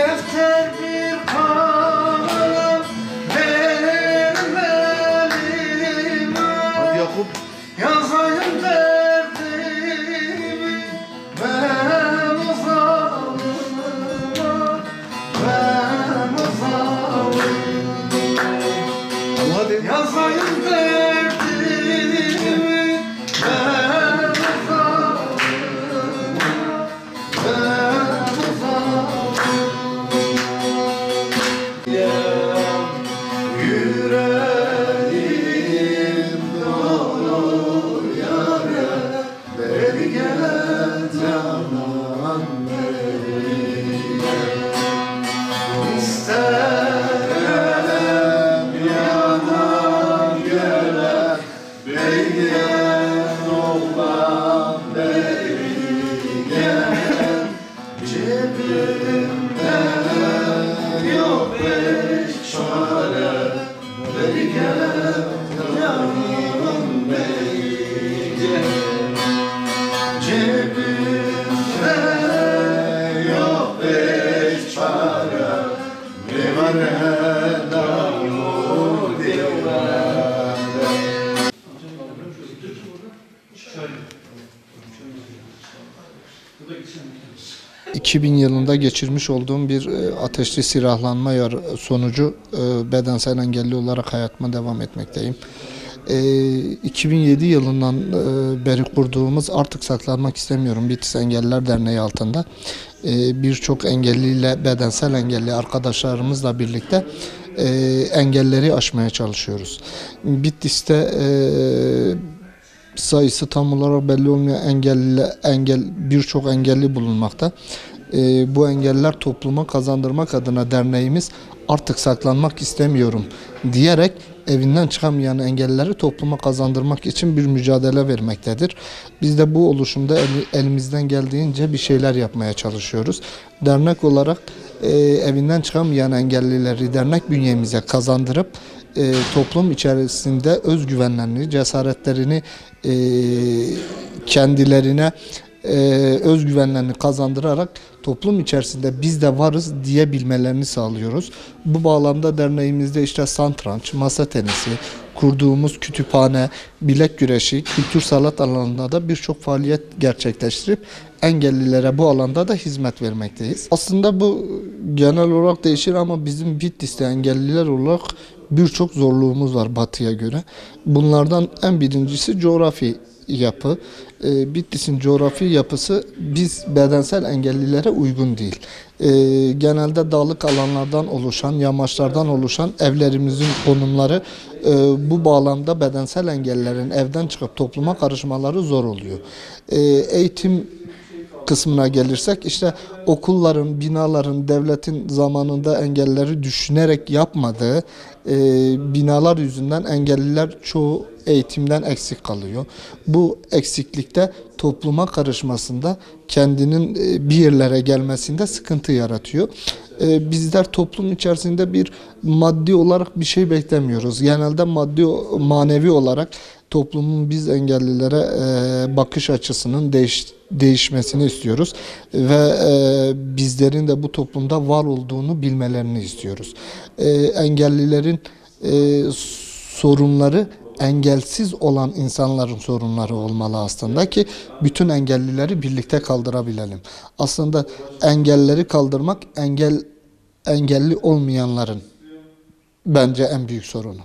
defter bir kalem benim elime. Hadi Yakup. Yazayım derdimi ben uzalıma, ben uzalıma. Hadi. Yazayım derdimi ben uzalıma, ben uzalıma. Yüreğim dolu yâre, beri gel canan beri gel. İsterim yanan göle, beri gel oğlan beri gel. Cebimde yok beş çare, beri gel canım beri gel. Cebimde yok beş çare, divane davul divane. 2000 yılında geçirmiş olduğum bir ateşli silahlanma sonucu bedensel engelli olarak hayatıma devam etmekteyim. 2007 yılından beri kurduğumuz Artık Saklanmak İstemiyorum Bitlis Engelliler Derneği altında birçok engelliyle, bedensel engelli arkadaşlarımızla birlikte engelleri aşmaya çalışıyoruz. Bitlis'te sayısı tam olarak belli olmayan birçok engelli bulunmakta. Bu engelliler topluma kazandırmak adına derneğimiz Artık Saklanmak İstemiyorum diyerek evinden çıkamayan engellileri topluma kazandırmak için bir mücadele vermektedir. Biz de bu oluşumda elimizden geldiğince bir şeyler yapmaya çalışıyoruz. Dernek olarak evinden çıkamayan engellileri dernek bünyemize kazandırıp toplum içerisinde özgüvenlerini, cesaretlerini kendilerine özgüvenlerini kazandırarak toplum içerisinde biz de varız diyebilmelerini sağlıyoruz. Bu bağlamda derneğimizde işte satranç, masa tenisi, kurduğumuz kütüphane, bilek güreşi, kültür sanat alanında da birçok faaliyet gerçekleştirip engellilere bu alanda da hizmet vermekteyiz. Aslında bu genel olarak değişir ama bizim Bitlis'te engelliler olarak birçok zorluğumuz var Batı'ya göre. Bunlardan en birincisi coğrafi yapı. Bitlis'in coğrafi yapısı biz bedensel engellilere uygun değil. Genelde dağlık alanlardan oluşan, yamaçlardan oluşan evlerimizin konumları bu bağlamda bedensel engellilerin evden çıkıp topluma karışmaları zor oluyor. Eğitim kısmına gelirsek işte okulların, binaların devletin zamanında engelleri düşünerek yapmadığı binalar yüzünden engelliler çoğu eğitimden eksik kalıyor. Bu eksiklikte topluma karışmasında kendinin bir yerlere gelmesinde sıkıntı yaratıyor. Bizler toplum içerisinde bir maddi olarak bir şey beklemiyoruz. Genelde manevi olarak toplumun biz engellilere bakış açısının değişmesini istiyoruz ve bizlerin de bu toplumda var olduğunu bilmelerini istiyoruz. Engellilerin sorunları engelsiz olan insanların sorunları olmalı aslında ki bütün engellileri birlikte kaldırabilelim. Aslında engelleri kaldırmak engelli olmayanların bence en büyük sorunu.